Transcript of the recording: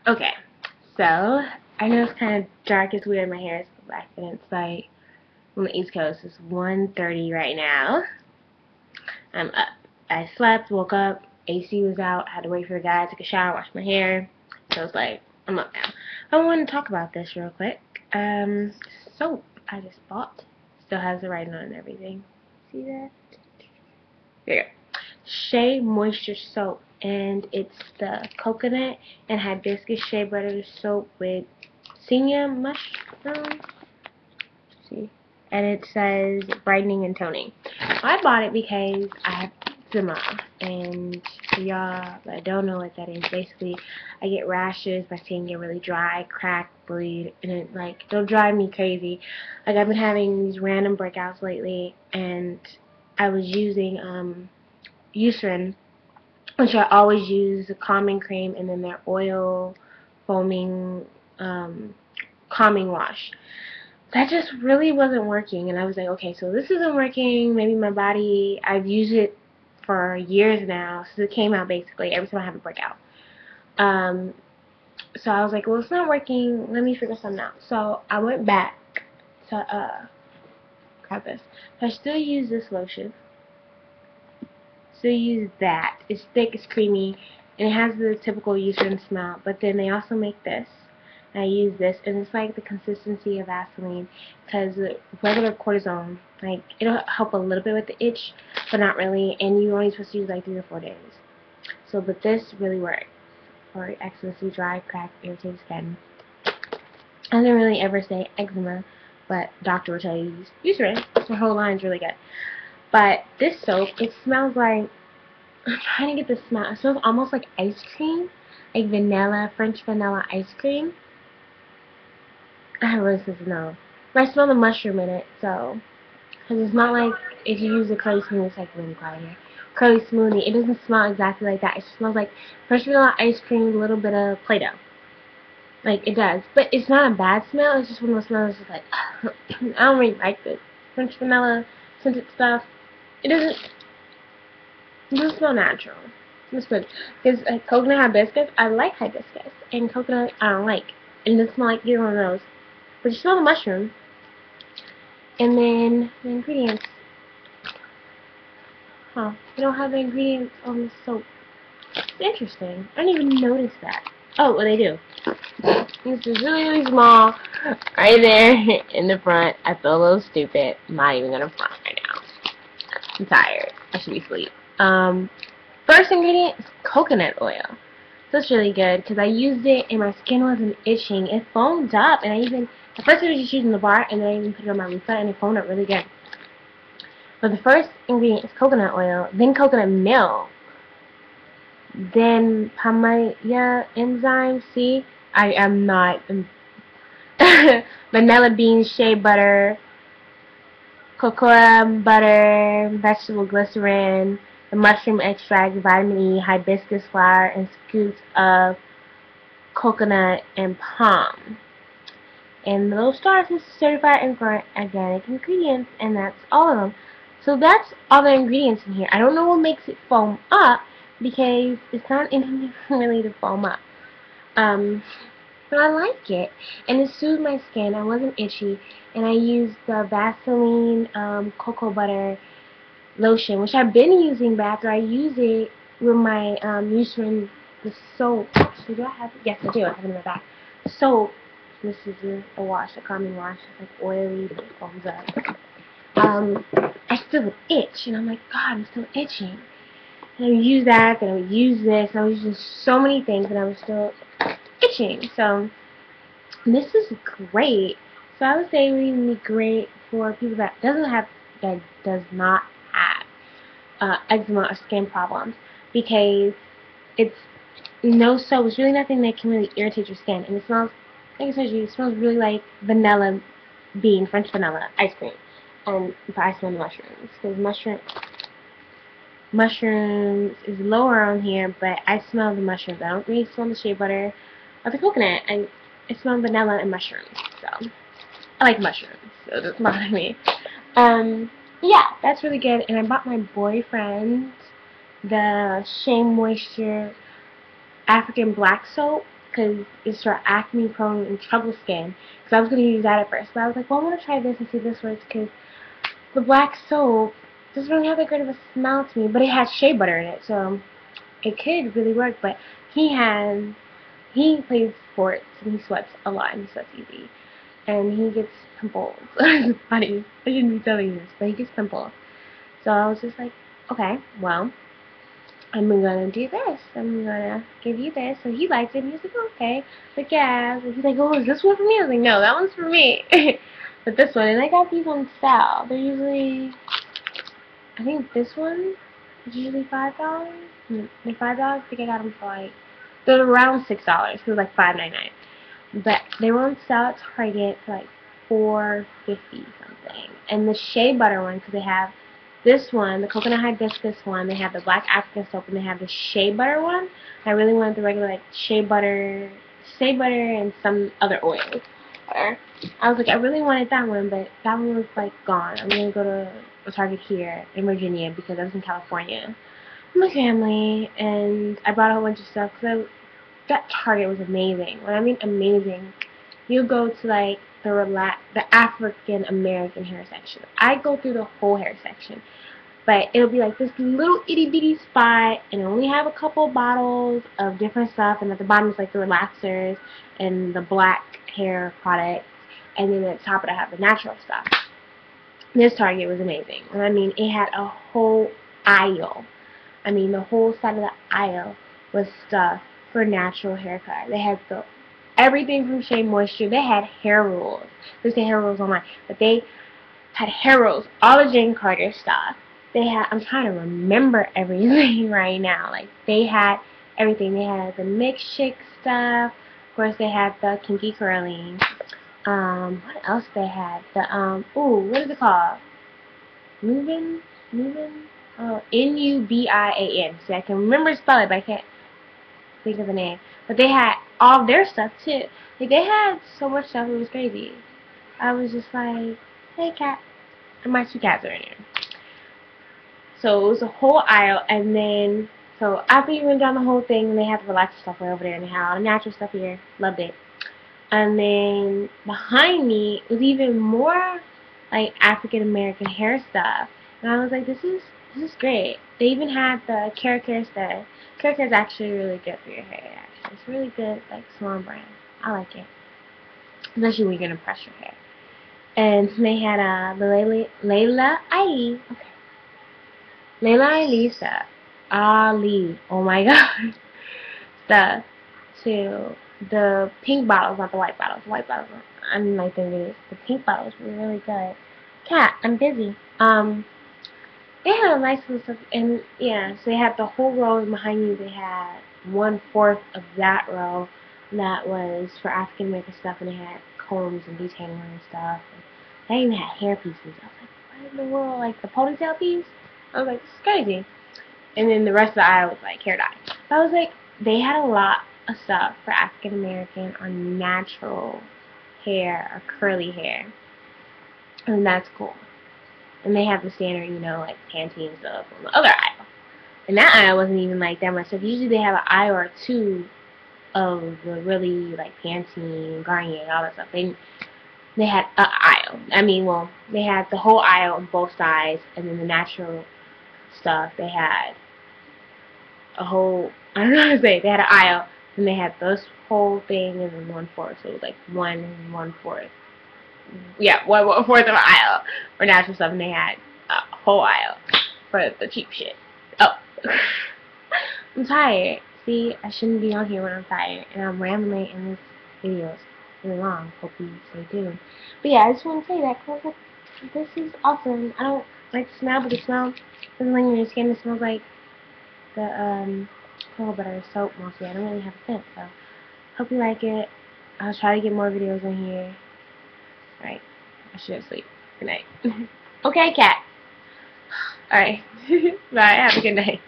Okay, so I know it's kind of dark, it's weird, my hair is black, and it's like on the East Coast. It's 1:30 right now. I'm up. I slept, woke up, AC was out, had to wait for the guy, took a shower, washed my hair. So it's like, I'm up now. I want to talk about this real quick. Soap I just bought. Still has the writing on it and everything. See that? There you go. SheaMoisture Soap, and it's the coconut and hibiscus shea butter soap with SheaMoisture. See, and it says brightening and toning. I bought it because I have eczema, and for y'all that don't know what that is, basically I get rashes, my skin get really dry, crack, bleed, and it'll drive me crazy. Like, I've been having these random breakouts lately, and I was using Eucerin, which I always use, the calming cream, and then their oil foaming calming wash. That just really wasn't working, and I was like, okay, so this isn't working. Maybe my body, I've used it for years now since it came out, basically every time I have a breakout. So I was like, well, it's not working, let me figure something out. So I went back to grab this. So I still use this lotion, still use that. It's thick, it's creamy, and it has the typical Eucerin smell. But then they also make this, and I use this, and it's like the consistency of Vaseline, because regular cortisone, like, it'll help a little bit with the itch, but not really, and you're only supposed to use like 3 or 4 days. So, but this really works for eczema, dry, cracked, irritated skin. I didn't really ever say eczema, but doctor will tell you use Eucerin. The whole line's really good. But this soap, it smells like, I'm trying to get the smell. It smells almost like ice cream, like vanilla, French vanilla ice cream. I don't really supposed to know. But I smell the mushroom in it, so. Because it's not like if you use a curly smoothie, it's like really quiet here. Curly smoothie, it doesn't smell exactly like that. It smells like French vanilla ice cream with a little bit of Play-Doh. Like, it does. But it's not a bad smell, it's just one of those smells that's like, I don't really like this French vanilla scented stuff. It doesn't smell natural. It's good. Because coconut hibiscus, I like hibiscus. And coconut, I don't like. And it doesn't smell like either one of those. But you smell the mushroom. And then the ingredients. Huh. They don't have the ingredients on the soap. It's interesting. I didn't even notice that. Oh, well, they do. This is really, really small. Right there in the front. I feel a little stupid. I'm not even going to front right now. I'm tired. I should be asleep. First ingredient is coconut oil. So it's really good because I used it and my skin wasn't itching. It foamed up, and at first I was just using the bar, and then I even put it on my loofah, and it foamed up really good. But the first ingredient is coconut oil, then coconut milk, then Pamaya enzyme. See, I am not. Vanilla bean shea butter, cocoa butter, vegetable glycerin, the mushroom extract, vitamin E, hibiscus flower, and scoops of coconut and palm. And those stars is certified and organic ingredients, and that's all of them. So that's all the ingredients in here. I don't know what makes it foam up, because it's not anything really to foam up. But I like it, and it soothed my skin. I wasn't itchy, and I used the Vaseline cocoa butter lotion, which I've been using, but after I use it with my Eucerin, the soap. So do I have it? Yes, I do. I have it in my back. Soap. This is a wash, a calming wash. It's like oily, but it foams up. I still would itch, and I'm like, God, I'm still itching. And I would use that, and I would use this, and I was using so many things, and I was still itching. So this is great. So I would say it would be great for people that does not have eczema or skin problems, because it's no soap. It's really nothing that can really irritate your skin, and it smells, like I told you, it smells really like vanilla bean, French vanilla ice cream. But I smell the mushrooms, because mushrooms is lower on here, but I smell the mushrooms. I don't really smell the shea butter or the coconut. I smell vanilla and mushrooms. So I like mushrooms, so it doesn't bother me. Yeah, that's really good. And I bought my boyfriend the SheaMoisture African Black Soap, because it's for acne prone and trouble skin. Because I was going to use that at first, but I was like, well, I'm going to try this and see if this works, because the black soap doesn't really have that great of a smell to me, but it has shea butter in it, so it could really work. But he plays sports and he sweats a lot and he sweats easy, and he gets pimples. It's funny, I shouldn't be telling you this, but he gets pimples. So I was just like, okay, well, I'm gonna do this. I'm gonna give you this. So he likes it, and he's like, okay. Like, yeah. So he's like, oh, is this one for me? I was like, no, that one's for me. But this one, and I got these on sale. They're usually, I think this one is usually $5. They're $5. I think I got them for like, they're around $6. It was like $5.99. But they were on sale at Target for like $4.50 something. And the shea butter one, because they have this one, the coconut hibiscus one, they have the black African soap, and they have the shea butter one. I really wanted the regular like shea butter and some other oils. I was like, I really wanted that one, but that one was like gone. I'm gonna go to a Target here in Virginia because I was in California with my family, and I bought a whole bunch of stuff because that Target was amazing. When I mean amazing, you go to like the African American hair section. I go through the whole hair section, but it'll be like this little itty bitty spot, and it'll only have a couple bottles of different stuff, and at the bottom is like the relaxers and the black hair products, and then at the top of it I have the natural stuff. This Target was amazing. And I mean, it had a whole aisle. I mean, the whole side of the aisle was stuff for natural haircut. They had everything from SheaMoisture. They had hair rolls. They say hair rolls online, but they had hair rolls. All the Jane Carter stuff. They had. I'm trying to remember everything right now. Like, they had everything. They had the mix chick stuff. Of course, they had the kinky curling. What else they had? The what is it called? Nubian. Oh, Nubian. See, I can remember to spell it, but I can't think of the name. But they had all their stuff too. Like, they had so much stuff, it was crazy. I was just like, hey cat. And my 2 cats are in here. So it was a whole aisle, and then so after you went down the whole thing, they had the relaxer stuff way over there, and they had all the natural stuff here. Loved it. And then behind me was even more like African American hair stuff. And I was like, this is great. They even had the Care stuff. Care is actually really good for your hair, actually. It's really good, like, salon brand. I like it. Especially when you're going to press your hair. And they had the Layla Ali. Okay. Layla Ali stuff. Ali. Oh my god. Stuff. To the pink bottles, not the white bottles. The white bottles, I didn't like their videos. The pink bottles were really good. Cat, I'm busy. They had a nice little stuff, and yeah, so they had the whole row behind you. They had 1/4 of that row that was for African American stuff, and they had combs and detailing and stuff. And they even had hair pieces. I was like, what in the world? Like the ponytail piece? I was like, this is crazy. And then the rest of the aisle was like hair dye. So I was like, they had a lot of stuff for African American or natural hair or curly hair, and that's cool. And they have the standard, you know, like Pantene stuff on the other aisle. And that aisle wasn't even like that much stuff. Usually they have an aisle or two of the really like Pantene, Garnier, and all that stuff. They had an aisle. I mean, well, they had the whole aisle on both sides, and then the natural stuff they had a whole, I don't know how to say it. They had an aisle, and they had this whole thing, and then 1/4. So it was like 1/4. Yeah, 1/4 of an aisle for natural stuff, and they had a whole aisle for the cheap shit. Oh. I'm tired. See, I shouldn't be on here when I'm tired, and I'm rambling, and this video is really long. Hope you stay tuned. But yeah, I just want to say that, because this is awesome. I don't like the smell, but the smell doesn't linger in your skin. It smells like the pearl butter soap mostly. I don't really have a scent, so hope you like it. I'll try to get more videos on here. Alright, I should sleep. Good night. Okay, cat. Alright. Bye. Have a good night.